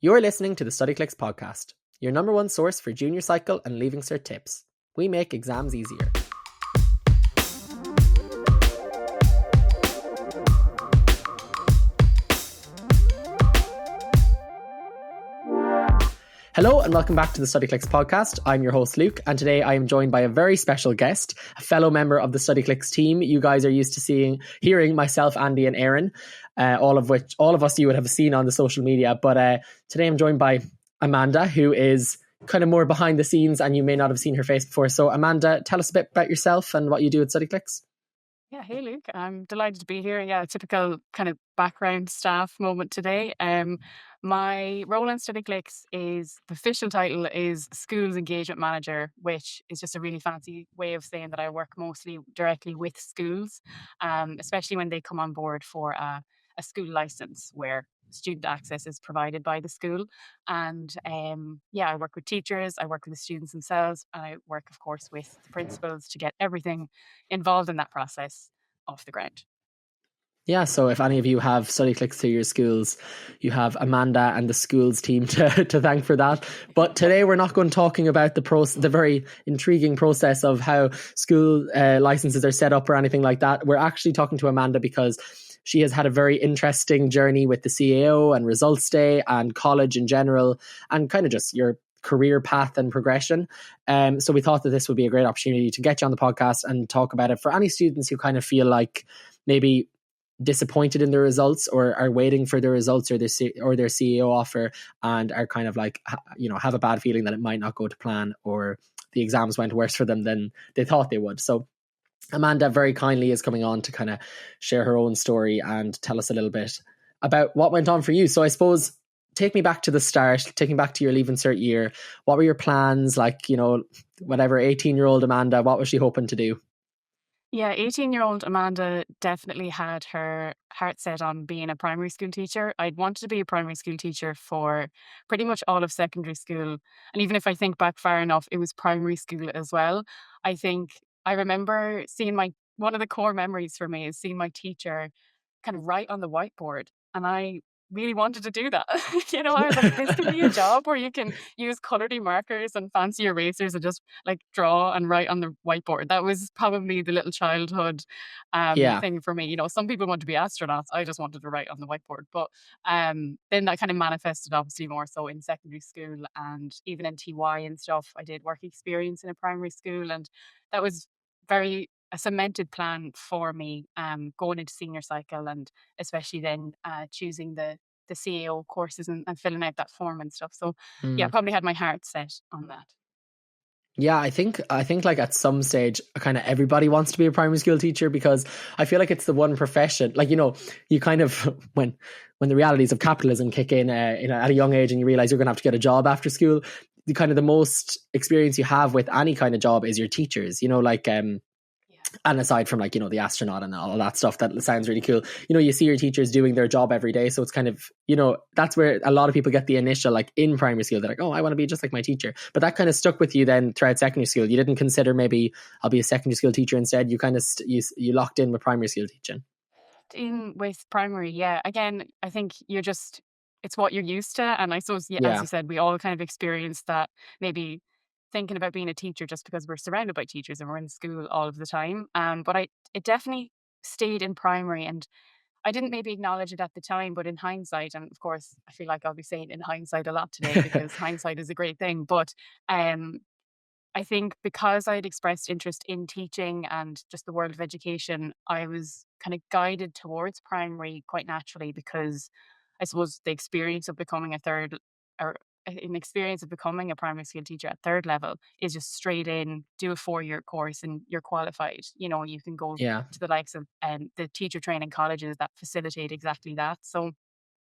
You're listening to the Studyclix Podcast, your number one source for junior cycle and leaving cert tips. We make exams easier. Hello and welcome back to the Studyclix Podcast. I'm your host Luke, and today I am joined by a very special guest, a fellow member of the Studyclix team. You guys are used to hearing myself, Andy and Aaron, all of us you would have seen on the social media. But today I'm joined by Amanda, who is kind of more behind the scenes, and you may not have seen her face before. So Amanda, tell us a bit about yourself and what you do at Studyclix. Yeah, hey Luke, I'm delighted to be here. Yeah, typical kind of background staff moment today. My role in Studyclix is, the official title is Schools Engagement Manager, which is just a really fancy way of saying that I work mostly directly with schools, especially when they come on board for a school license where student access is provided by the school. And I work with teachers, I work with the students themselves, and I work, of course, with the principals to get everything involved in that process off the ground. Yeah, so if any of you have Studyclix through your schools, you have Amanda and the schools team to thank for that. But today we're not going to talking about the very intriguing process of how school licenses are set up or anything like that. We're actually talking to Amanda because she has had a very interesting journey with the CAO and results day and college in general, and kind of just your career path and progression. So we thought that this would be a great opportunity to get you on the podcast and talk about it for any students who kind of feel like maybe disappointed in their results or are waiting for their results or their CEO offer and are kind of like, have a bad feeling that it might not go to plan or the exams went worse for them than they thought they would. So Amanda very kindly is coming on to kind of share her own story and tell us a little bit about what went on for you. So I suppose take me back to the start, take me back to your leaving cert year. What were your plans? Like, 18-year-old Amanda, what was she hoping to do? Yeah, 18-year-old Amanda definitely had her heart set on being a primary school teacher. I'd wanted to be a primary school teacher for pretty much all of secondary school. And even if I think back far enough, it was primary school as well. I remember seeing one of the core memories for me is seeing my teacher kind of write on the whiteboard. And I really wanted to do that. I was like, this can be a job where you can use colourly markers and fancy erasers and just like draw and write on the whiteboard. That was probably the little childhood thing for me. Some people want to be astronauts. I just wanted to write on the whiteboard. But then that kind of manifested obviously more so in secondary school and even in TY and stuff. I did work experience in a primary school, and that was very a cemented plan for me going into senior cycle, and especially then choosing the CAO courses and filling out that form and stuff. So I probably had my heart set on that. Yeah, I think like at some stage kind of everybody wants to be a primary school teacher, because I feel like it's the one profession, like, you kind of when the realities of capitalism kick in at a young age and you realize you're going to have to get a job after school, the most experience you have with any kind of job is your teachers, and aside from like, the astronaut and all of that stuff, that sounds really cool. You see your teachers doing their job every day. So it's kind of, that's where a lot of people get the initial, like in primary school, they're like, oh, I want to be just like my teacher. But that kind of stuck with you then throughout secondary school. You didn't consider maybe I'll be a secondary school teacher instead. You kind of, you locked in with primary school teaching. In with primary, yeah. Again, I think it's what you're used to. And I suppose, as you said, we all kind of experience that, maybe thinking about being a teacher just because we're surrounded by teachers and we're in school all of the time. But it definitely stayed in primary, and I didn't maybe acknowledge it at the time, but in hindsight, and of course, I feel like I'll be saying in hindsight a lot today because hindsight is a great thing. But I think because I had expressed interest in teaching and just the world of education, I was kind of guided towards primary quite naturally, because I suppose the experience of becoming an experience of becoming a primary school teacher at third level is just straight in, do a 4-year course and you're qualified. You can go to the likes of the teacher training colleges that facilitate exactly that. So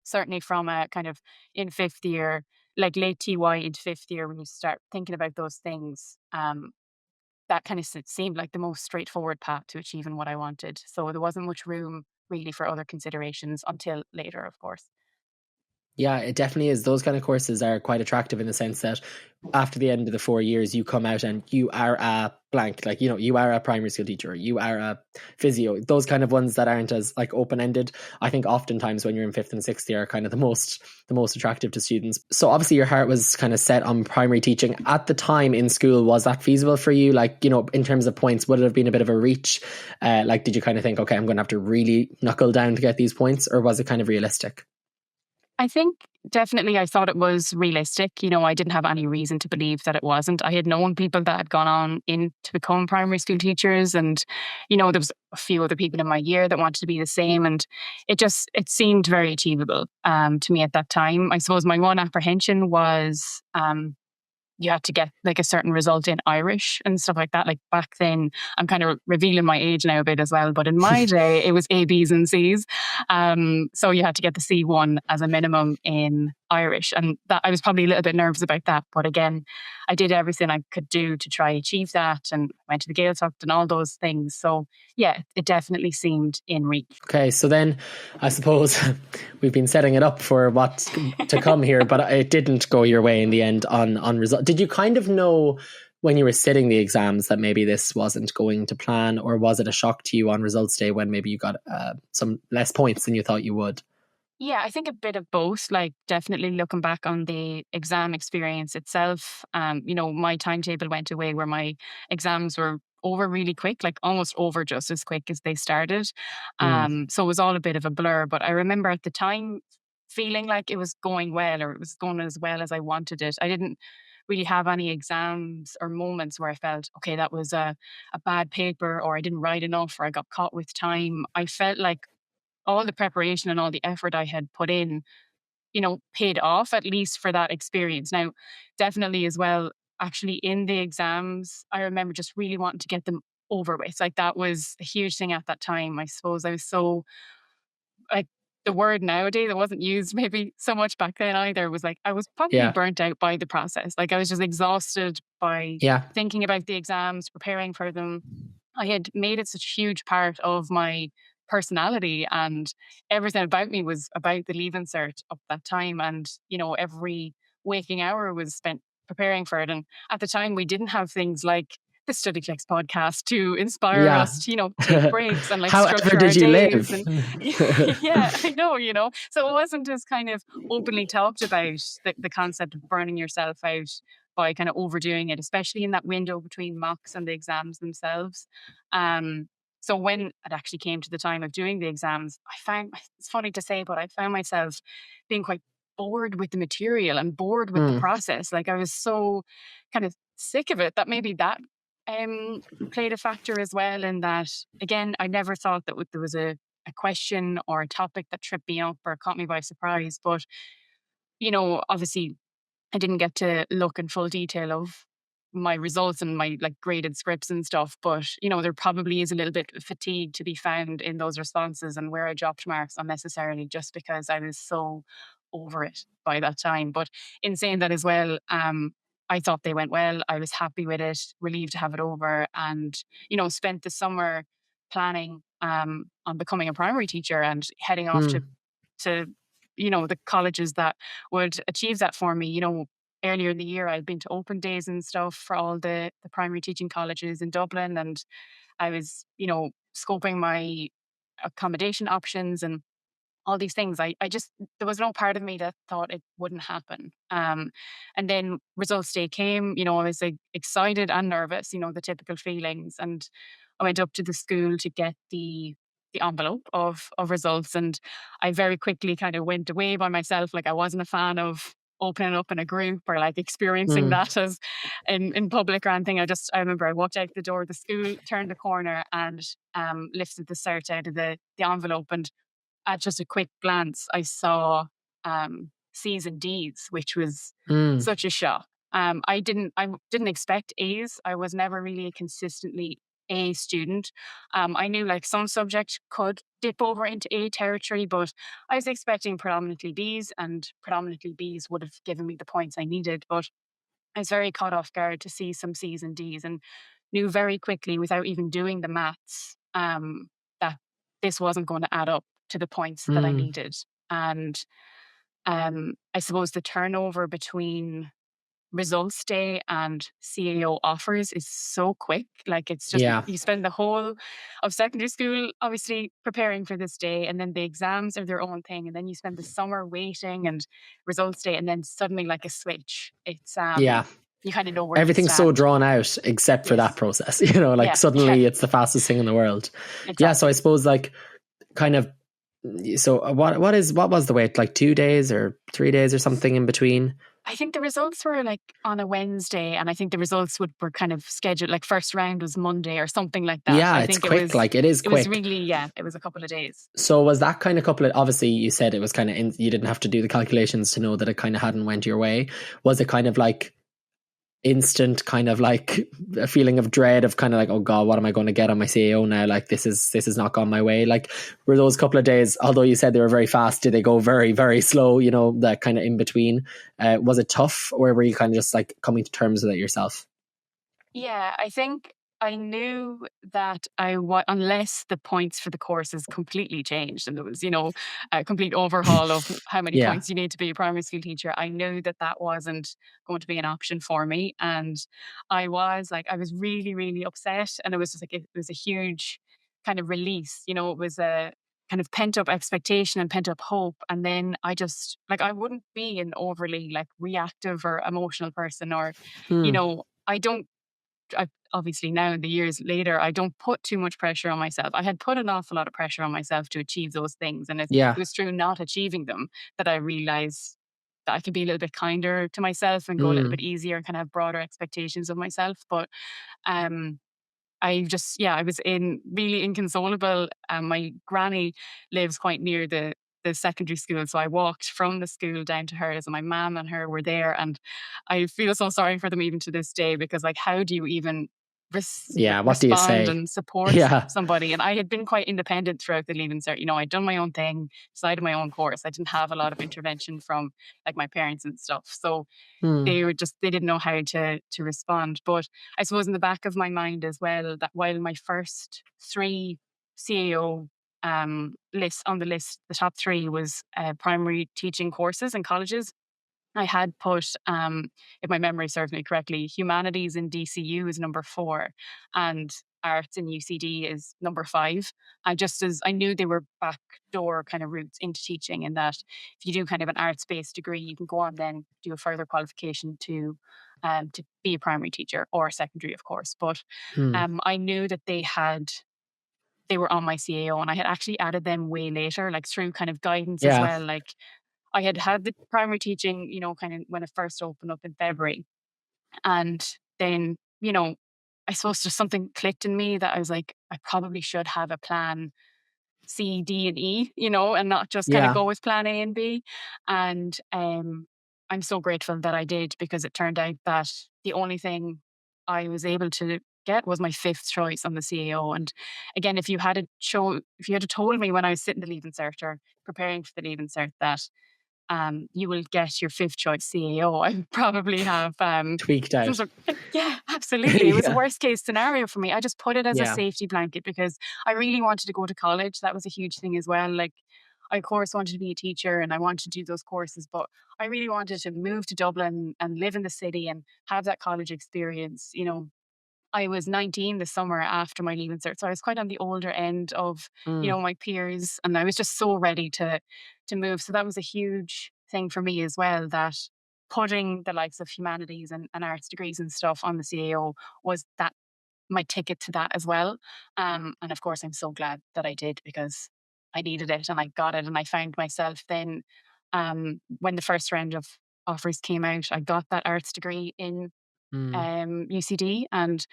certainly from a kind of in fifth year, like late TY into fifth year, when you start thinking about those things, that kind of seemed like the most straightforward path to achieving what I wanted. So there wasn't much room really for other considerations until later, of course. Yeah, it definitely is. Those kind of courses are quite attractive in the sense that after the end of the 4 years, you come out and you are a blank. Like, you know, you are a primary school teacher, you are a physio. Those kind of ones that aren't as like open ended. I think oftentimes when you're in fifth and sixth year are kind of the most attractive to students. So obviously your heart was kind of set on primary teaching at the time in school. Was that feasible for you? Like, you know, in terms of points, would it have been a bit of a reach? Like, did you kind of think, okay, I'm going to have to really knuckle down to get these points, or was it kind of realistic? I think definitely I thought it was realistic. You know, I didn't have any reason to believe that it wasn't. I had known people that had gone on in to become primary school teachers, and, you know, there was a few other people in my year that wanted to be the same. And it seemed very achievable to me at that time. I suppose my one apprehension was you had to get like a certain result in Irish and stuff like that. Like back then, I'm kind of revealing my age now a bit as well, but in my day, it was A, B's, and C's. So you had to get the C1 as a minimum in Irish, and that I was probably a little bit nervous about that. But again, I did everything I could do to try achieve that, and went to the Gaeltacht and all those things. So yeah, it definitely seemed in reach. Okay, so then I suppose we've been setting it up for what's to come here, but it didn't go your way in the end on result. Did you kind of know when you were sitting the exams that maybe this wasn't going to plan, or was it a shock to you on results day when maybe you got some less points than you thought you would? Yeah, I think a bit of both. Like, definitely looking back on the exam experience itself, you know, my timetable went away where my exams were over really quick, like almost over just as quick as they started. Mm, So it was all a bit of a blur. But I remember at the time feeling like it was going well, or it was going as well as I wanted it. I didn't really have any exams or moments where I felt, okay, that was a bad paper, or I didn't write enough, or I got caught with time. I felt like all the preparation and all the effort I had put in, you know, paid off at least for that experience. Now, definitely as well, actually in the exams, I remember just really wanting to get them over with. Like that was a huge thing at that time. I suppose I was so like the word nowadays that wasn't used maybe so much back then either was like I was probably yeah, burnt out by the process. Like I was just exhausted by yeah, thinking about the exams, preparing for them. I had made it such a huge part of my personality, and everything about me was about the Leaving Cert up that time. And, you know, every waking hour was spent preparing for it. And at the time, we didn't have things like the Studyclix podcast to inspire yeah. us to, you know, take breaks and like However structure our did you days. live? And yeah, I know, you know. So it wasn't as kind of openly talked about the concept of burning yourself out by kind of overdoing it, especially in that window between mocks and the exams themselves. Um, so when it actually came to the time of doing the exams, I found it's funny to say, but I found myself being quite bored with the material and bored with the Mm, process. Like I was so kind of sick of it that maybe that um, played a factor as well. In that, again, I never thought that there was a question or a topic that tripped me up or caught me by surprise. But, you know, obviously I didn't get to look in full detail of my results and my like graded scripts and stuff, but you know, there probably is a little bit of fatigue to be found in those responses and where I dropped marks unnecessarily just because I was so over it by that time. But in saying that as well, I thought they went well. I was happy with it, relieved to have it over, and you know, spent the summer planning on becoming a primary teacher and heading off mm, to you know the colleges that would achieve that for me. You know, earlier in the year I'd been to open days and stuff for all the primary teaching colleges in Dublin, and I was, you know, scoping my accommodation options and all these things. I just there was no part of me that thought it wouldn't happen. And then results day came. You know, I was like, excited and nervous. You know, the typical feelings. And I went up to the school to get the envelope of results, and I very quickly kind of went away by myself. Like I wasn't a fan of opening up in a group or like experiencing mm, that as in public or anything. I remember I walked out the door of the school, turned the corner, and lifted the cert out of the envelope, and at just a quick glance, I saw C's and D's, which was mm, such a shock. I didn't expect A's. I was never really a consistently A student. I knew like some subjects could dip over into A territory, but I was expecting predominantly B's, and predominantly B's would have given me the points I needed. But I was very caught off guard to see some C's and D's, and knew very quickly without even doing the maths that this wasn't going to add up to the points that I mm. needed. And I suppose the turnover between results day and CAO offers is so quick. Like, it's just, Yeah. you spend the whole of secondary school obviously preparing for this day, and then the exams are their own thing, and then you spend the summer waiting and results day, and then suddenly, like a switch, it's Yeah. you kind of know where you Everything's so stand. drawn out except for that Yes. process. You know, like Yeah. Yeah. suddenly it's the fastest thing in the world. Yeah. So I Exactly. suppose like kind of, so what was the wait, like 2 days or 3 days or something in between? I think the results were like on a Wednesday, and I think the results were kind of scheduled, like first round was Monday or something like that. Yeah, I it's think quick. Like it is it was quick. really, yeah, it was a couple of days. So was that kind of couple of, obviously you said it was kind of you didn't have to do the calculations to know that it kind of hadn't went your way. Was it kind of like instant kind of like a feeling of dread of kind of like, oh God, what am I going to get on my CAO now? Like this is not gone my way. Like, were those couple of days, although you said they were very fast, did they go very, very slow, you know, that kind of in between? Was it tough, or were you kind of just like coming to terms with it yourself? Yeah, I think I knew that unless the points for the courses completely changed and there was, a complete overhaul of how many Yeah. points you need to be a primary school teacher, I knew that that wasn't going to be an option for me. And I was really, really upset. And it was just like, it was a huge kind of release. It was a kind of pent up expectation and pent up hope. And then I just, like, I wouldn't be an overly like reactive or emotional person, or, Hmm. I don't obviously now in the years later, I don't put too much pressure on myself. I had put an awful lot of pressure on myself to achieve those things. And it Yeah. was through not achieving them that I realized that I could be a little bit kinder to myself and go a little Hmm. bit easier and kind of have broader expectations of myself. But um, I just, yeah, I was really inconsolable. My granny lives quite near the secondary school, so I walked from the school down to hers, and my mum and her were there, and I feel so sorry for them even to this day, because like, how do you even Yeah. What do you respond say? and support Yeah. somebody? And I had been quite independent throughout the Leaving Cert. I'd done my own thing, decided my own course. I didn't have a lot of intervention from like my parents and stuff. So Hmm. they didn't know how to respond. But I suppose in the back of my mind as well, that while my first three CAO lists on the list, the top three was primary teaching courses in colleges, I had put, if my memory serves me correctly, humanities in DCU is number 4, and arts in UCD is number 5. Just as I knew they were backdoor kind of routes into teaching, and that if you do kind of an arts-based degree, you can go on then do a further qualification to be a primary teacher or secondary, of course. But Hmm. I knew that they were on my CAO, and I had actually added them way later, like through kind of guidance as Yeah. well. Like, I had had the primary teaching, kind of when it first opened up in February. And then, I suppose just something clicked in me that I was like, I probably should have a plan C, D, and E, and not just kind of Yeah. go with plan A and B. And I'm so grateful that I did, because it turned out that the only thing I was able to get was my fifth choice on the CAO. And again, if you had told me when I was sitting the Leaving Cert or preparing for the Leaving Cert that you will get your fifth choice CAO, I would probably have Tweaked some out. sort yeah, absolutely. It was a Yeah. worst case scenario for me. I just put it as a Yeah. safety blanket, because I really wanted to go to college. That was a huge thing as well. Like, I of course wanted to be a teacher and I wanted to do those courses, but I really wanted to move to Dublin and live in the city and have that college experience. I was 19 this summer after my Leaving Cert, so I was quite on the older end of, Hmm. my peers, and I was just so ready to move. So that was a huge thing for me as well, that putting the likes of humanities and arts degrees and stuff on the CAO was that my ticket to that as well. And of course, I'm so glad that I did, because I needed it and I got it, and I found myself then, when the first round of offers came out, I got that arts degree in Hmm. UCD. And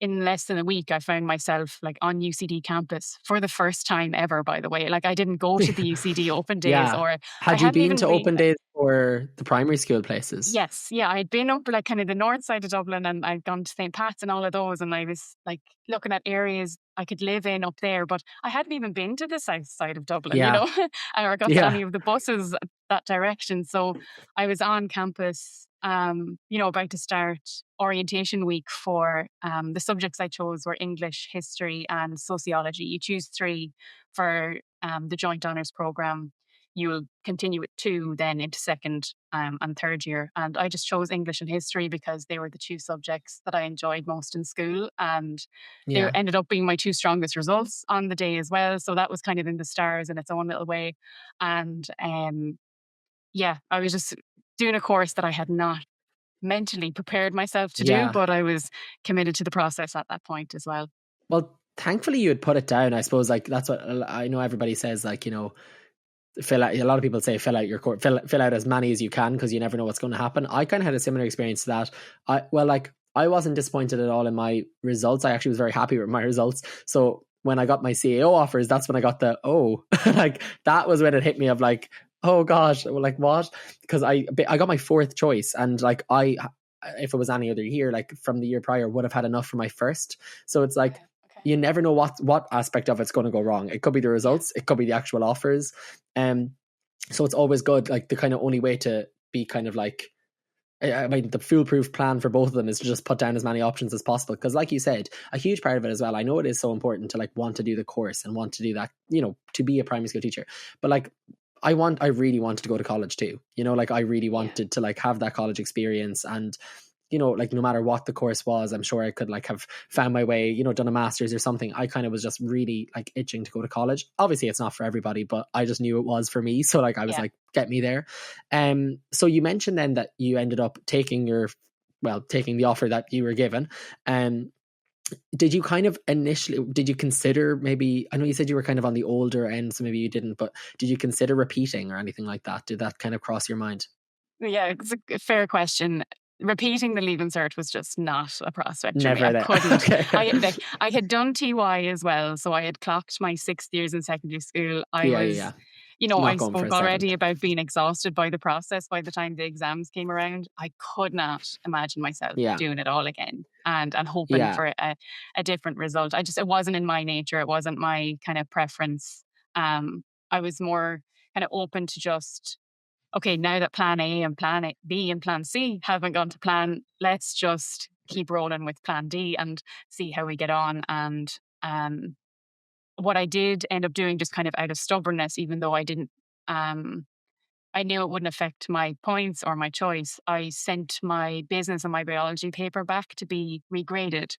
in less than a week, I found myself like on UCD campus for the first time ever, by the way. Like, I didn't go to the UCD open days, Yeah. or I Had you hadn't been even to been. open days for the primary school places? Yes, yeah, I'd been up like kind of the north side of Dublin, and I'd gone to St. Pat's and all of those, and I was like looking at areas I could live in up there, but I hadn't even been to the south side of Dublin, Yeah. or got to Yeah. any of the buses that direction. So I was on campus, about to start orientation week for the subjects I chose were English, history, and sociology. You choose 3 for the joint honours program. you'll continue with 2 then into second and third year. And I just chose English and history because they were the 2 subjects that I enjoyed most in school. And they Yeah. ended up being my 2 strongest results on the day as well. So that was kind of in the stars in its own little way. And yeah, I was just doing a course that I had not mentally prepared myself to do, Yeah. but I was committed to the process at that point as well. Well, thankfully you had put it down. I suppose like that's what I know everybody says, like, fill out, a lot of people say fill out your course, fill out as many as you can because you never know what's going to happen. I kind of had a similar experience to that. I wasn't disappointed at all in my results. I actually was very happy with my results. So when I got my CAO offers, that's when I got the like that was when it hit me of like, oh gosh, like what? Because I got my 4th choice, and like if it was any other year, like from the year prior, would have had enough for my first. So it's like you never know what aspect of it's going to go wrong. It could be the results, it could be the actual offers. So it's always good. Like the kind of only way to be kind of like, I mean, the foolproof plan for both of them is to just put down as many options as possible. Because like you said, a huge part of it as well, I know it is so important to like want to do the course and want to do that, to be a primary school teacher. But like, I really wanted to go to college too. Like I really wanted to like have that college experience, and like no matter what the course was, I'm sure I could like have found my way, done a master's or something. I kind of was just really like itching to go to college. Obviously it's not for everybody, but I just knew it was for me. So like I was like, get me there. So you mentioned then that you ended up taking the offer that you were given. Did you kind of did you consider maybe, I know you said you were kind of on the older end, so maybe you didn't, but did you consider repeating or anything like that? Did that kind of cross your mind? Yeah, it's a fair question. Repeating the Leaving Cert was just not a prospect for me. Never I there. couldn't. Okay. I had done TY as well, so I had clocked my 6 years in secondary school. I Yeah. was, Not I going for spoke a second. already about being exhausted by the process by the time the exams came around. I could not imagine myself Yeah. doing it all again and hoping Yeah. for a different result. It wasn't in my nature. It wasn't my kind of preference. I was more kind of open to just, okay, now that plan A and plan B and plan C haven't gone to plan, let's just keep rolling with plan D and see how we get on. And what I did end up doing, just kind of out of stubbornness, even though I didn't, I knew it wouldn't affect my points or my choice. I sent my business and my biology paper back to be regraded.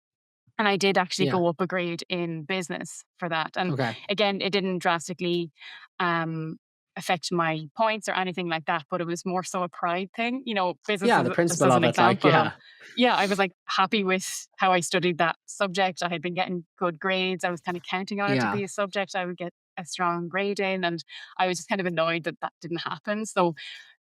And I did actually Yeah. go up a grade in business for that. And Okay. again, it didn't drastically um, affect my points or anything like that, but it was more so a pride thing. Business Yeah, is the just principle as of an it, like, example of, yeah. yeah, I was like happy with how I studied that subject. I had been getting good grades. I was kind of counting on it to Yeah. be a subject I would get a strong grade in. And I was just kind of annoyed that that didn't happen. So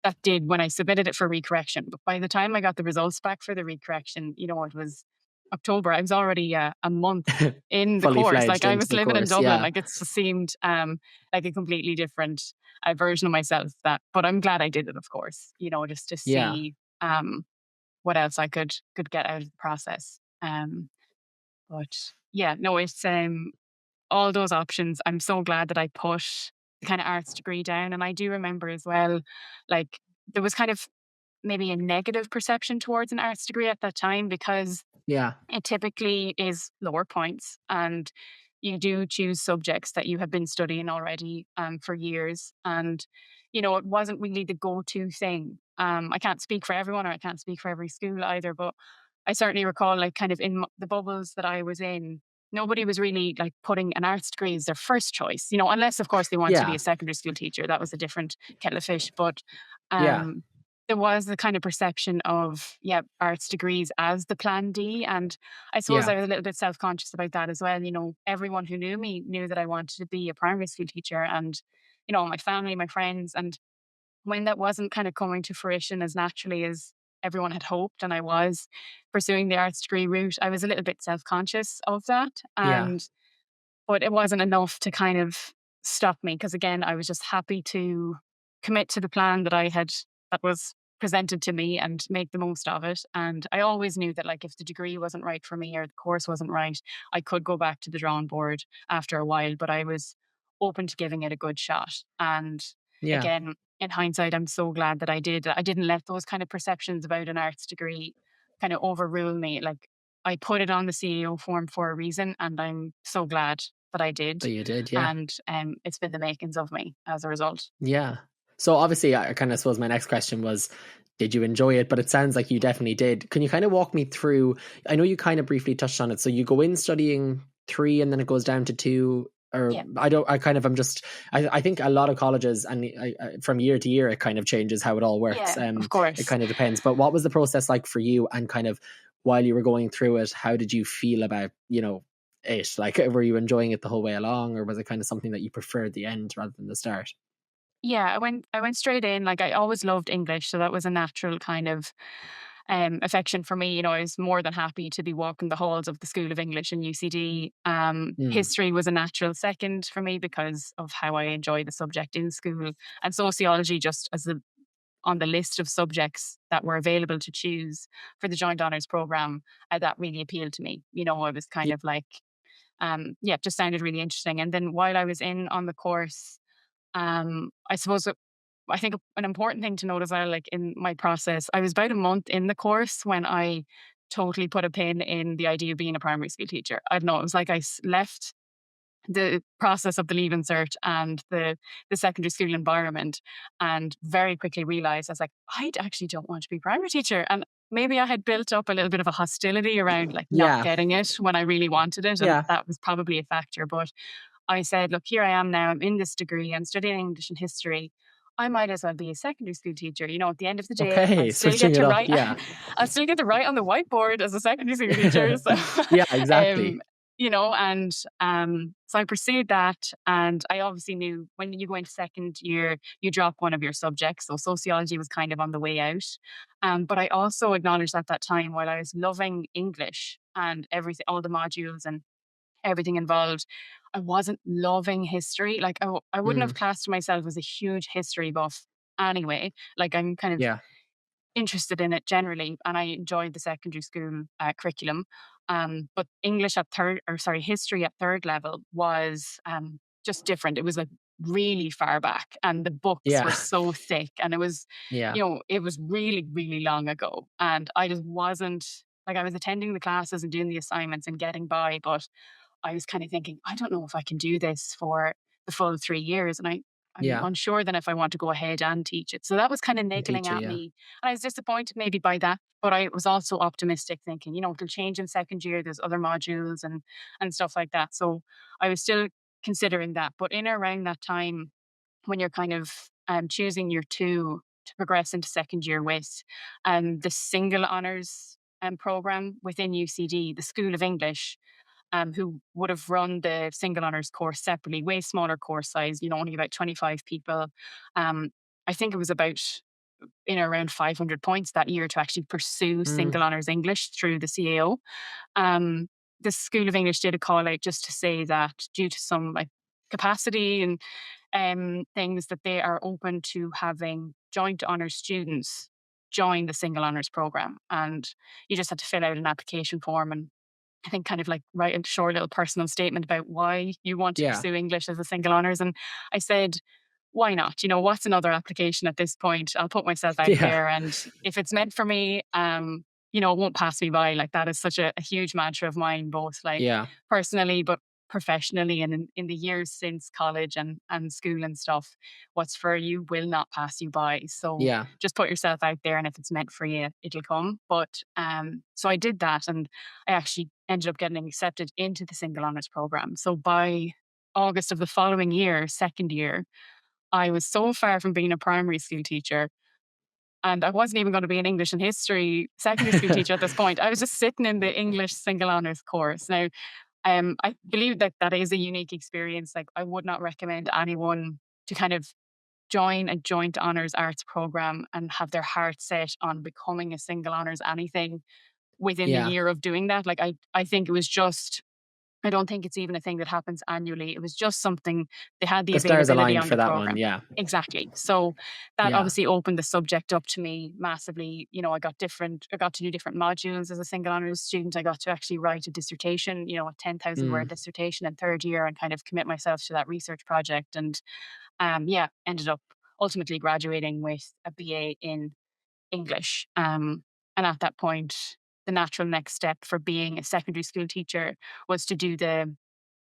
that did when I submitted it for recorrection. But by the time I got the results back for the recorrection, it was October. I was already a month in the Fully course. fledged Like I into was the living in course. Dublin. Yeah. Like it just seemed like a completely different version of myself. But I'm glad I did it, of course. Just to Yeah. see what else I could get out of the process. But yeah, no, it's all those options. I'm so glad that I put the kind of arts degree down. And I do remember as well, like there was kind of maybe a negative perception towards an arts degree at that time because Yeah. it typically is lower points and you do choose subjects that you have been studying already for years. And, it wasn't really the go-to thing. I can't speak for everyone or I can't speak for every school either, but I certainly recall like kind of in the bubbles that I was in, nobody was really like putting an arts degree as their first choice, unless of course they wanted to be Yeah. a secondary school teacher. That was a different kettle of fish. But Yeah. um, there was the kind of perception of, yeah, arts degrees as the plan D. And I suppose Yeah. I was a little bit self conscious about that as well. Everyone who knew me knew that I wanted to be a primary school teacher and, my family, my friends. And when that wasn't kind of coming to fruition as naturally as everyone had hoped, and I was pursuing the arts degree route, I was a little bit self conscious of that. Yeah. But it wasn't enough to kind of stop me because again, I was just happy to commit to the plan that was presented to me and make the most of it. And I always knew that like if the degree wasn't right for me or the course wasn't right, I could go back to the drawing board after a while, but I was open to giving it a good shot. And Yeah. again, in hindsight, I'm so glad that I did. I didn't let those kind of perceptions about an arts degree kind of overrule me. Like I put it on the CEO form for a reason, and I'm so glad that I did. That you did, yeah. And it's been the makings of me as a result. Yeah. So obviously, I kind of suppose my next question was, did you enjoy it? But it sounds like you definitely did. Can you kind of walk me through? I know you kind of briefly touched on it. So you go in studying 3 and then it goes down to 2, or Yeah. I don't, I kind of, I'm just, I think a lot of colleges, and from year to year, it kind of changes how it all works. Yeah, of It course. kind of depends. But what was the process like for you? And kind of while you were going through it, how did you feel about, it? Like, were you enjoying it the whole way along, or was it kind of something that you preferred the end rather than the start? Yeah, I went straight in. Like, I always loved English, so that was a natural kind of affection for me. I was more than happy to be walking the halls of the School of English in UCD. Mm, History was a natural second for me because of how I enjoy the subject in school, and sociology just as on the list of subjects that were available to choose for the joint honors program. That really appealed to me. I was kind yeah, of like, yeah, it just sounded really interesting. And then while I was in on the course, I suppose I think an important thing to note as well, like in my process, I was about a month in the course when I totally put a pin in the idea of being a primary school teacher. I don't know, it was like left the process of the Leaving Cert and the secondary school environment, and very quickly realized I was like, I actually don't want to be a primary teacher. And maybe I had built up a little bit of a hostility around like not yeah, getting it when I really wanted it. And yeah. that was probably a factor. But I said, look, here I am now. I'm in this degree. I'm studying English and history. I might as well be a secondary school teacher. At the end of the day, I'll Okay, still switching get it to up. write. Yeah, I'll still get to write on the whiteboard as a secondary school teacher. So, yeah, um, exactly. and so I pursued that. And I obviously knew when you go into second year, you drop one of your subjects. So sociology was kind of on the way out. But I also acknowledged at that time, while I was loving English and everything, all the modules and everything involved, I wasn't loving history. Like, I wouldn't Mm, have classed myself as a huge history buff anyway. Like, I'm kind of yeah, interested in it generally, and I enjoyed the secondary school curriculum. But English at third, or sorry, history at third level was just different. It was like really far back, and the books were yeah, so thick, and it was, yeah, it was really, really long ago, and I just wasn't like, I was attending the classes and doing the assignments and getting by, but I was kind of thinking, I don't know if I can do this for the full 3 years. And I'm yeah. unsure then if I want to go ahead and teach it. So that was kind of And niggling teacher, at yeah, me. And I was disappointed maybe by that. But I was also optimistic, thinking, it'll change in second year. There's other modules and stuff like that. So I was still considering that. But in around that time, when you're kind of choosing your two to progress into second year with, the single honours program within UCD, the School of English, who would have run the single honours course separately, way smaller course size, only about 25 people. Um, I think it was about in around 500 points that year to actually pursue mm, single honours English through the CAO. Um, the School of English did a call out just to say that due to some like capacity and things, that they are open to having joint honours students join the single honours program. And you just had to fill out an application form and I think kind of like write a short little personal statement about why you want to yeah, pursue English as a single honours. And I said, why not? What's another application at this point? I'll put myself out yeah, there. And if it's meant for me, it won't pass me by. Like, that is such a huge mantra of mine, both like yeah, personally, but professionally, and in the years since college and school and stuff, what's for you will not pass you by. So yeah, just put yourself out there, and if it's meant for you, it'll come. But so I did that, and I actually ended up getting accepted into the single honours program. So by August of the following year, second year, I was so far from being a primary school teacher, and I wasn't even going to be an English and history secondary school teacher at this point. I was just sitting in the English single honours course. Now, I believe that that is a unique experience. Like, I would not recommend anyone to kind of join a joint honours arts program and have their heart set on becoming a single honours anything within the yeah. year of doing that. Like, I think it was just, I don't think it's even a thing that happens annually. It was just something, they had the The stars availability aligned on for the that one. program. Yeah, Exactly. So that yeah, obviously opened the subject up to me massively. I got to do different modules as a single honours student. I got to actually write a dissertation, a 10,000 mm, word dissertation in third year, and kind of commit myself to that research project. And yeah, ended up ultimately graduating with a BA in English. And at that point, the natural next step for being a secondary school teacher was to do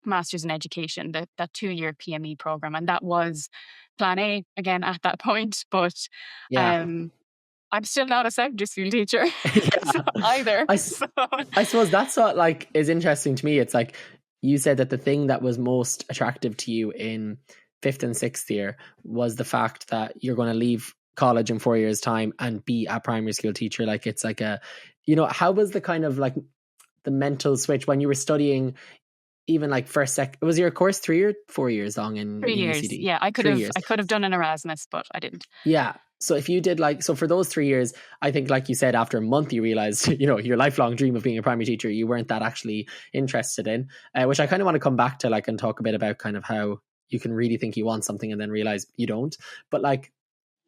Master's in Education, that 2-year PME program. And that was plan A again at that point. But Yeah. I'm still not a secondary school teacher so, Yeah. either. I, So I suppose that's what like is interesting to me. It's like you said that the thing that was most attractive to you in fifth and sixth year was the fact that you're going to leave college in 4 years' time and be a primary school teacher. Like it's like a, how was the kind of like the mental switch when you were studying, even like first was your course 3 or 4 years long in 3 years. UCD? Yeah, I could 3 years. have done an Erasmus, but I didn't. Yeah. So if you did so for those 3 years, I think like you said, after a month, you realized, your lifelong dream of being a primary teacher, you weren't that actually interested in, which I kind of want to come back to and talk a bit about kind of how you can really think you want something and then realize you don't. But like,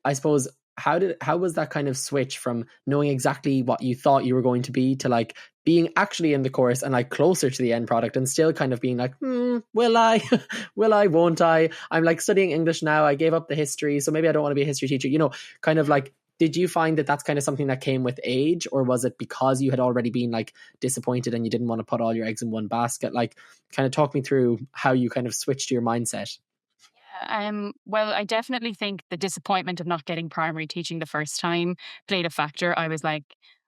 I suppose, how was that kind of switch from knowing exactly what you thought you were going to be to like being actually in the course and like closer to the end product and still kind of being like, will I, will I, won't I? I'm like studying English now. I gave up the history, so maybe I don't want to be a history teacher, kind of like, did you find that that's kind of something that came with age, or was it because you had already been like disappointed and you didn't want to put all your eggs in one basket? Like, kind of talk me through how you kind of switched your mindset. Well, I definitely think the disappointment of not getting primary teaching the first time played a factor. I was like,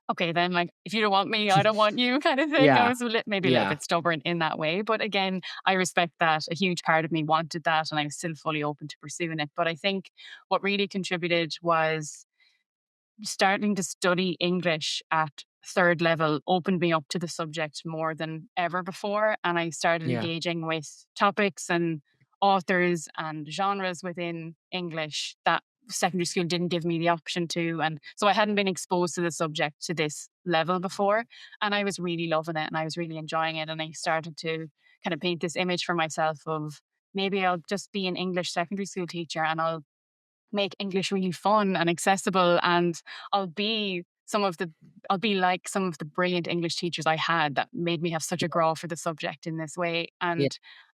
okay, then like if you don't want me, I don't want you kind of thing. I Yeah. was maybe a little bit stubborn in that way. But again, I respect that a huge part of me wanted that and I was still fully open to pursuing it. But I think what really contributed was starting to study English at third level opened me up to the subject more than ever before. And I started Yeah. engaging with topics and authors and genres within English that secondary school didn't give me the option to. And so I hadn't been exposed to the subject to this level before. And I was really loving it and I was really enjoying it. And I started to kind of paint this image for myself of maybe I'll just be an English secondary school teacher and I'll make English really fun and accessible. And I'll be I'll be like some of the brilliant English teachers I had that made me have such a grow for the subject in this way. Yeah.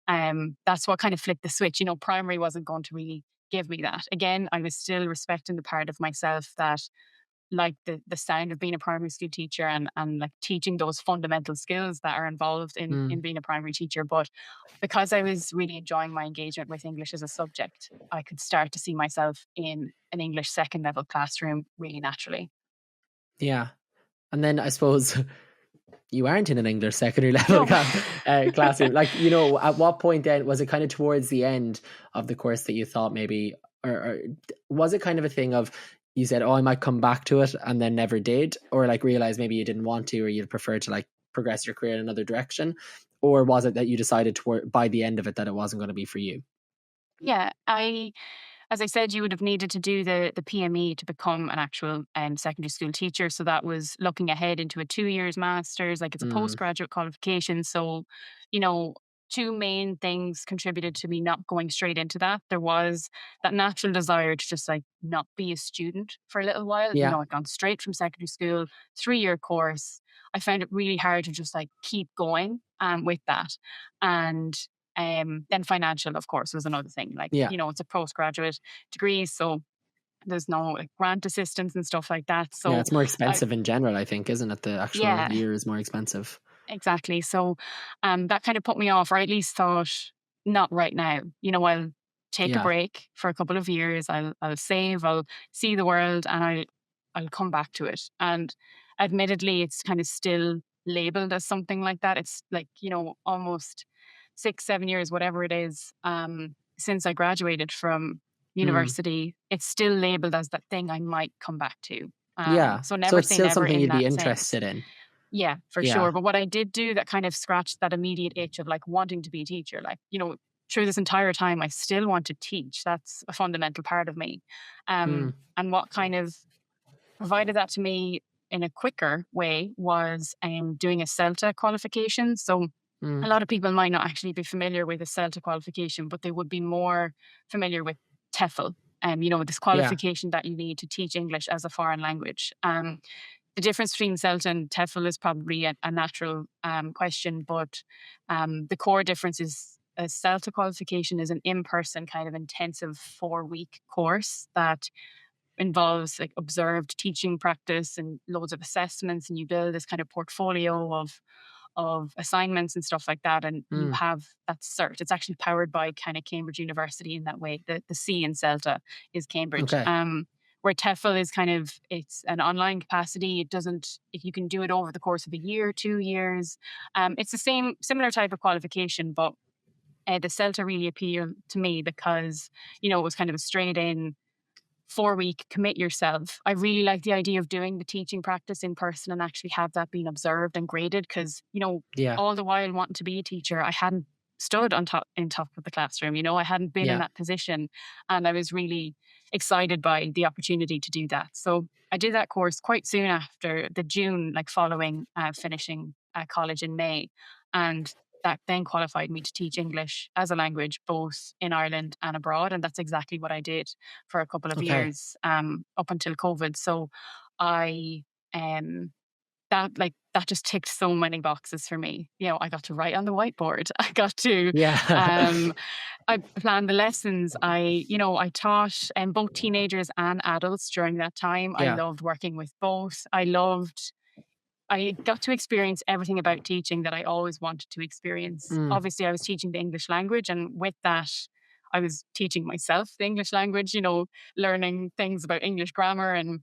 And that's what kind of flipped the switch. Primary wasn't going to really give me that. Again, I was still respecting the part of myself that like the sound of being a primary school teacher and like teaching those fundamental skills that are involved in being a primary teacher. But because I was really enjoying my engagement with English as a subject, I could start to see myself in an English second level classroom really naturally. Yeah. And then I suppose you aren't in an English secondary level classroom. Like, at what point then was it kind of towards the end of the course that you thought maybe, or was it kind of a thing of you said, oh, I might come back to it and then never did, or like realize maybe you didn't want to, or you'd prefer to like progress your career in another direction? Or was it that you decided by the end of it that it wasn't going to be for you? Yeah, as I said, you would have needed to do the PME to become an actual secondary school teacher. So that was looking ahead into a 2 years master's, like it's a postgraduate qualification. So, two main things contributed to me not going straight into that. There was that natural desire to just like not be a student for a little while. Yeah. I'd gone straight from secondary school, 3-year course. I found it really hard to just like keep going with that. And then financial, of course, was another thing. Like, Yeah. it's a postgraduate degree, so there's no like grant assistance and stuff like that. So Yeah, it's more expensive in general, I think, isn't it? The actual yeah, year is more expensive. exactly. So that kind of put me off, or at least thought, not right now. I'll take a Yeah. break for a couple of years. I'll save. I'll see the world, and I'll come back to it. And admittedly, it's kind of still labeled as something like that. It's like almost 6-7 years, whatever it is, since I graduated from university. It's still labeled as that thing I might come back to. Yeah. So So never it's say still never something in you'd be that sense. interested in. Yeah, for Yeah. sure. But what I did do that kind of scratched that immediate itch of like wanting to be a teacher, like, through this entire time, I still want to teach. That's a fundamental part of me. And what kind of provided that to me in a quicker way was doing a CELTA qualification. So a lot of people might not actually be familiar with a CELTA qualification, but they would be more familiar with TEFL. This Yeah. qualification that you need to teach English as a foreign language. The difference between CELTA and TEFL is probably a natural question, but the core difference is a CELTA qualification is an in-person kind of intensive 4-week course that involves like observed teaching practice and loads of assessments, and you build this kind of portfolio of of assignments and stuff like that. And you have that cert. It's actually powered by kind of Cambridge University in that way. The C in CELTA is Cambridge. Okay. Where TEFL is kind of, it's an online capacity. It doesn't, if you can do it over the course of a year, 2 years. It's the similar type of qualification, but the CELTA really appealed to me because, it was kind of a straight in 4-week commit yourself. I really like the idea of doing the teaching practice in person and actually have that being observed and graded because, Yeah. all the while wanting to be a teacher, I hadn't stood in top of the classroom. I hadn't been in that position, and I was really excited by the opportunity to do that. So I did that course quite soon after the June, like following finishing college in May. And that then qualified me to teach English as a language, both in Ireland and abroad. And that's exactly what I did for a couple of years up until COVID. So I, that just ticked so many boxes for me. I got to write on the whiteboard. I got to, I planned the lessons. I taught both teenagers and adults during that time. I loved working with both. I got to experience everything about teaching that I always wanted to experience. Obviously, I was teaching the English language, and with that, I was teaching myself the English language, learning things about English grammar and,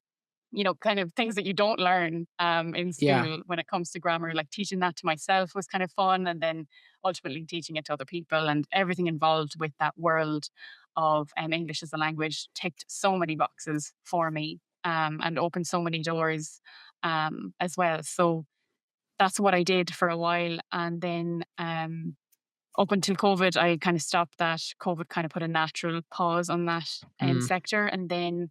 kind of things that you don't learn in school when it comes to grammar. Like teaching that to myself was kind of fun, and then ultimately teaching it to other people, and everything involved with that world of English as a language ticked so many boxes for me and opened so many doors as well. So that's what I did for a while. And then up until COVID, I kind of stopped that. COVID kind of put a natural pause on that sector. And then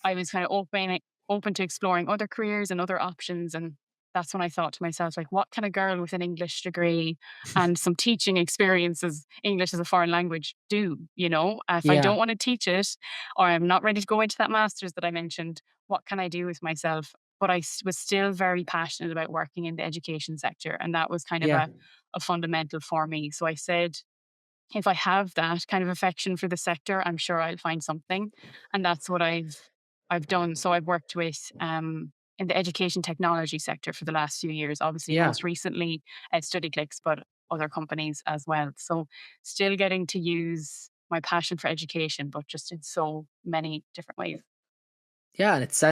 I was kind of open to exploring other careers and other options. And that's when I thought to myself, like, what can a girl with an English degree and some teaching experiences, English as a foreign language, do? If I don't want to teach it, or I'm not ready to go into that master's that I mentioned, what can I do with myself? But I was still very passionate about working in the education sector. And that was kind of a fundamental for me. So I said, if I have that kind of affection for the sector, I'm sure I'll find something. And that's what I've done. So I've worked with in the education technology sector for the last few years, obviously most recently at Studyclix, but other companies as well. So still getting to use my passion for education, but just in so many different ways. Yeah, and it's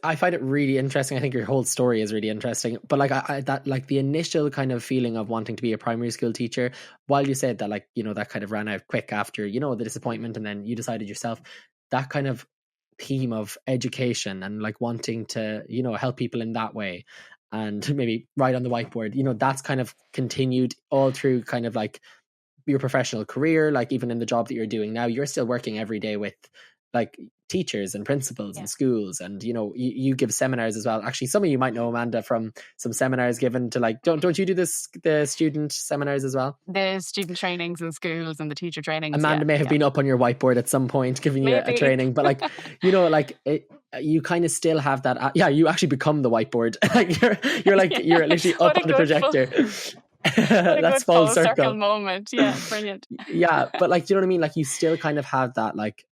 I find it really interesting. I think your whole story is really interesting. But like the initial kind of feeling of wanting to be a primary school teacher, while you said that, like, that kind of ran out quick after, the disappointment, and then you decided yourself, that kind of theme of education and like wanting to, help people in that way and maybe write on the whiteboard, that's kind of continued all through kind of like your professional career. Like even in the job that you're doing now, you're still working every day with like teachers and principals and schools, and you give seminars as well. Actually, some of you might know Amanda from some seminars given to, like, don't you do the student seminars as well? The student trainings in schools and the teacher trainings. Amanda may have been up on your whiteboard at some point giving you a training, but like you kind of still have that. You actually become the whiteboard. you're literally up on the projector. That's full circle moment. Yeah, brilliant. But like, do you know what I mean? Like you still kind of have that like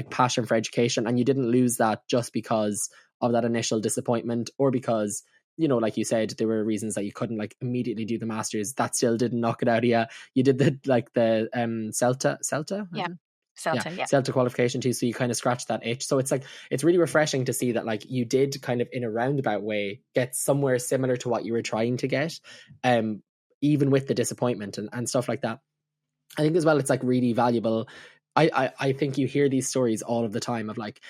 passion for education, and you didn't lose that just because of that initial disappointment, or because like you said, there were reasons that you couldn't like immediately do the masters. That still didn't knock it out of you. You did the CELTA CELTA qualification too, so you kind of scratched that itch. So it's like, it's really refreshing to see that like you did kind of in a roundabout way get somewhere similar to what you were trying to get, even with the disappointment and stuff like that. I think as well, it's like really valuable. I think you hear these stories all of the time of like,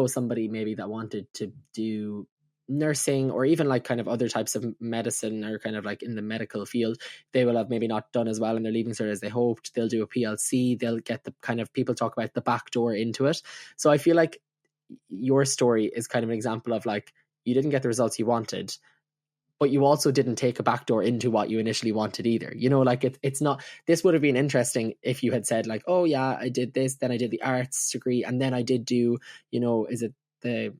somebody maybe that wanted to do nursing or even like kind of other types of medicine or kind of like in the medical field. They will have maybe not done as well in their leaving cert as they hoped. They'll do a PLC. They'll get the kind of, people talk about the back door into it. So I feel like your story is kind of an example of like, you didn't get the results you wanted, but you also didn't take a backdoor into what you initially wanted either. Like it's not, this would have been interesting if you had said like, oh yeah, I did this, then I did the arts degree, and then I did do, is it the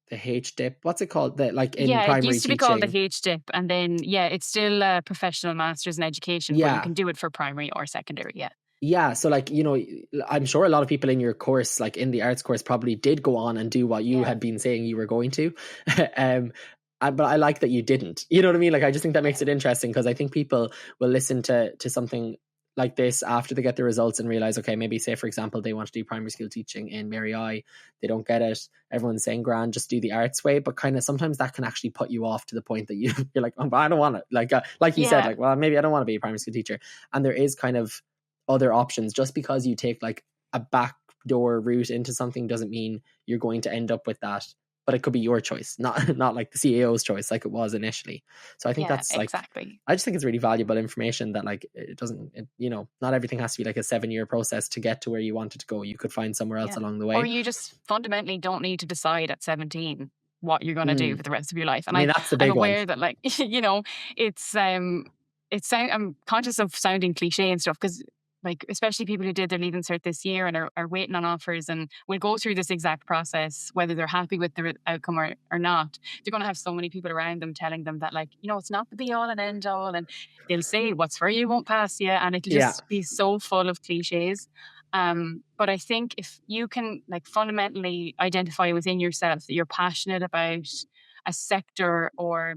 HDIP? What's it called? The like in primary teaching. It used to be called the HDIP, and then it's still a professional master's in education, but you can do it for primary or secondary. Yeah, so like, I'm sure a lot of people in your course, like in the arts course, probably did go on and do what you had been saying you were going to. but I like that you didn't. You know what I mean? Like, I just think that makes it interesting, because I think people will listen to something like this after they get the results and realize, okay, maybe say, for example, they want to do primary school teaching in Mary I, they don't get it. Everyone's saying, grand, just do the arts way. But kind of sometimes that can actually put you off to the point that you're like, oh, but I don't want it. Like you said, like, well, maybe I don't want to be a primary school teacher. And there is kind of other options. Just because you take like a backdoor route into something doesn't mean you're going to end up with that. But it could be your choice, not like the CAO's choice, like it was initially. So I think that's like, exactly. I just think it's really valuable information that like not everything has to be like a 7-year process to get to where you wanted to go. You could find somewhere else along the way. Or you just fundamentally don't need to decide at 17 what you're going to do for the rest of your life. And I mean, that's the big I'm aware one. that, like, I'm conscious of sounding cliche and stuff, because like, especially people who did their Leaving Cert this year and are waiting on offers and will go through this exact process, whether they're happy with the outcome or not, they're going to have so many people around them telling them that, like, it's not the be all and end all. And they'll say what's for you won't pass you. And it'll just be so full of cliches. But I think if you can like fundamentally identify within yourself that you're passionate about a sector, or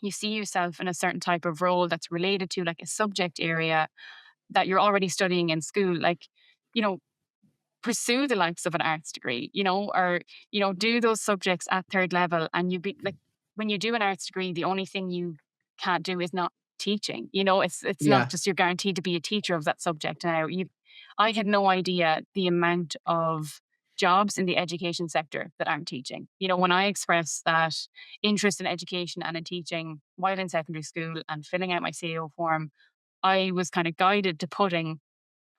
you see yourself in a certain type of role that's related to like a subject area that you're already studying in school, like, pursue the likes of an arts degree, or, do those subjects at third level. And you be like, when you do an arts degree, the only thing you can't do is not teaching. It's not just you're guaranteed to be a teacher of that subject. Now, I had no idea the amount of jobs in the education sector that I'm teaching. When I expressed that interest in education and in teaching while in secondary school and filling out my CAO form, I was kind of guided to putting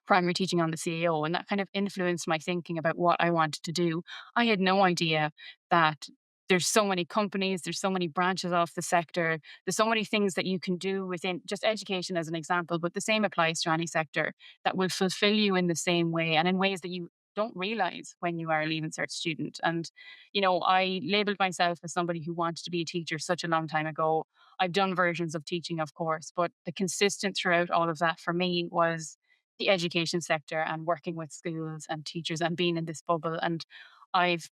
primary teaching on the CAO, and that kind of influenced my thinking about what I wanted to do. I had no idea that there's so many companies, there's so many branches off the sector, there's so many things that you can do within just education as an example, but the same applies to any sector that will fulfill you in the same way and in ways that you don't realize when you are a Leaving Cert student. And, I labeled myself as somebody who wanted to be a teacher such a long time ago. I've done versions of teaching, of course, but the consistent throughout all of that for me was the education sector and working with schools and teachers and being in this bubble. And I've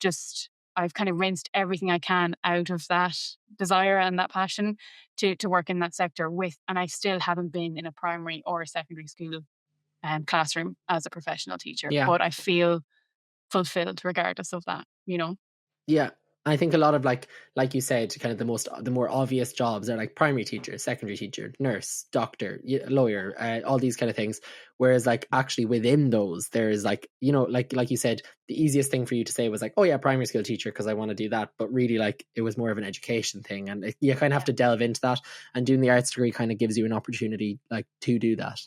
kind of rinsed everything I can out of that desire and that passion to work in that sector and I still haven't been in a primary or a secondary school classroom as a professional teacher, but I feel fulfilled regardless of that, Yeah. I think a lot of like you said, kind of the more obvious jobs are like primary teacher, secondary teacher, nurse, doctor, lawyer, all these kind of things. Whereas like actually within those, there's like, like you said, the easiest thing for you to say was like, oh yeah, primary school teacher, because I want to do that. But really like it was more of an education thing. And you kind of have to delve into that, and doing the arts degree kind of gives you an opportunity like to do that.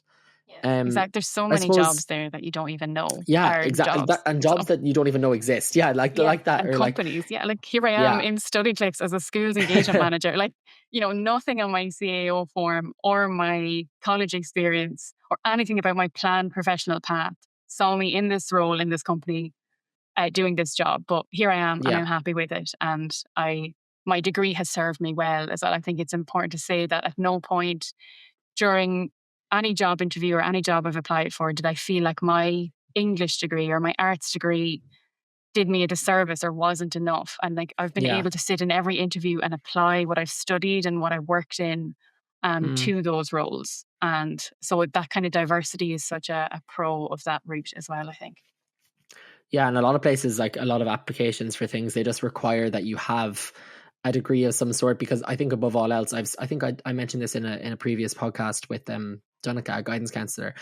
Exactly. There's so many jobs there that you don't even know. Yeah, exactly. Jobs that you don't even know exist. Yeah, like that. And or companies. Like here I am in Studyclix as a schools engagement manager. Like, nothing on my CAO form or my college experience or anything about my planned professional path saw me in this role in this company doing this job. But here I am and I'm happy with it. And my degree has served me well as well. I think it's important to say that at no point during any job interview or any job I've applied for did I feel like my English degree or my arts degree did me a disservice or wasn't enough. And like I've been able to sit in every interview and apply what I've studied and what I worked in to those roles. And so that kind of diversity is such a pro of that route as well, I think. Yeah, and a lot of places, like a lot of applications for things, they just require that you have a degree of some sort, because I think above all else, I think I mentioned this in a previous podcast with Donica, a guidance counsellor,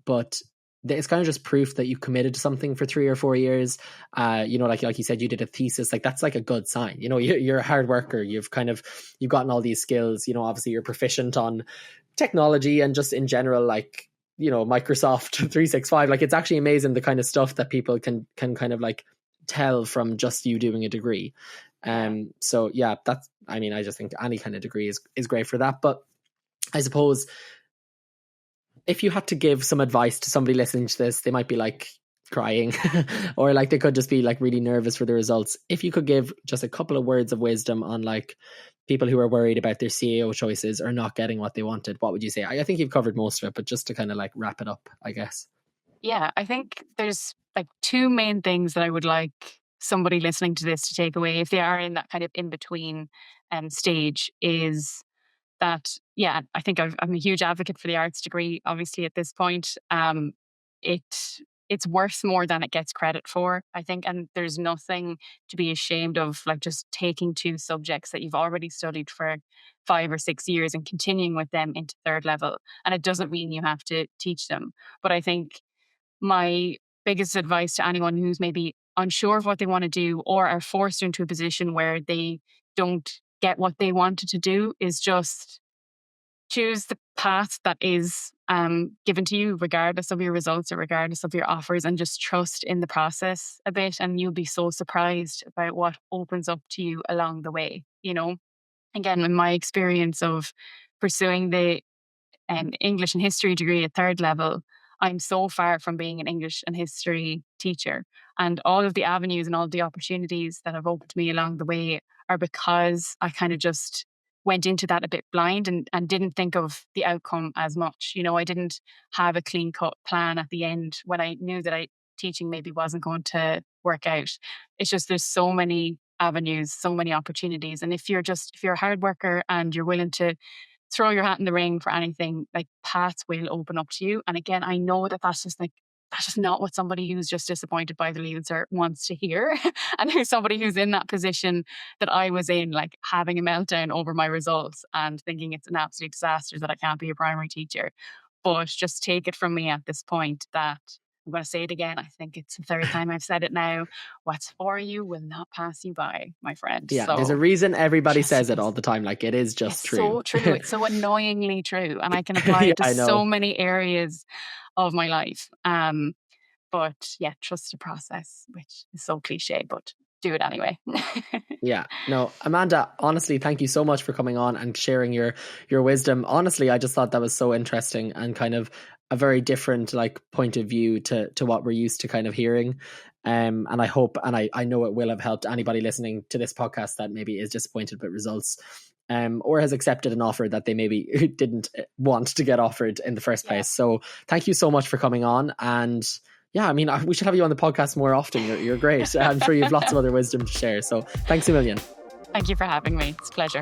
but it's kind of just proof that you committed to something for 3 or 4 years. Like you said, you did a thesis. Like that's like a good sign. You're a hard worker. You've gotten all these skills. Obviously you're proficient on technology and just in general, like Microsoft 365. Like it's actually amazing the kind of stuff that people can kind of like tell from just you doing a degree. So yeah, I just think any kind of degree is great for that. But I suppose if you had to give some advice to somebody listening to this, they might be like crying or like they could just be like really nervous for the results. If you could give just a couple of words of wisdom on like people who are worried about their CAO choices or not getting what they wanted, what would you say? I think you've covered most of it, but just to kind of like wrap it up, I guess. Yeah, I think there's like 2 main things that I would like somebody listening to this to take away, if they are in that kind of in-between stage, is that, yeah, I think I'm a huge advocate for the arts degree, obviously, at this point. It's worth more than it gets credit for, I think. And there's nothing to be ashamed of, like just taking 2 subjects that you've already studied for 5 or 6 years and continuing with them into third level. And it doesn't mean you have to teach them. But I think my biggest advice to anyone who's maybe unsure of what they want to do or are forced into a position where they don't get what they wanted to do is just choose the path that is given to you, regardless of your results or regardless of your offers, and just trust in the process a bit. And you'll be so surprised about what opens up to you along the way. You know, again, in my experience of pursuing the English and history degree at third level, I'm so far from being an English and history teacher. And all of the avenues and all of the opportunities that have opened to me along the way are because I kind of just went into that a bit blind and didn't think of the outcome as much. You know, I didn't have a clean cut plan at the end when I knew that teaching maybe wasn't going to work out. It's just there's so many avenues, so many opportunities. And if you're a hard worker and you're willing to throw your hat in the ring for anything, like paths will open up to you. And again, I know that that's just not what somebody who's just disappointed by the leaving cert wants to hear. And there's somebody who's in that position that I was in, like having a meltdown over my results and thinking it's an absolute disaster that I can't be a primary teacher. But just take it from me at this point that I'm going to say it again. I think it's the third time I've said it now. What's for you will not pass you by, my friend. Yeah, so, there's a reason everybody says it all the time. Like, it is just true. So true. It's so annoyingly true. And I can apply it to so many areas of my life. But yeah, trust the process, which is so cliche, but do it anyway. Yeah, no, Amanda, honestly, thank you so much for coming on and sharing your wisdom. Honestly, I just thought that was so interesting and kind of a very different like point of view to what we're used to kind of hearing. And I hope, and I know it will have helped anybody listening to this podcast that maybe is disappointed with results, or has accepted an offer that they maybe didn't want to get offered in the first place. So thank you so much for coming on. And yeah, I mean, we should have you on the podcast more often. You're great. I'm sure you have lots of other wisdom to share. So thanks a million. Thank you for having me. It's a pleasure.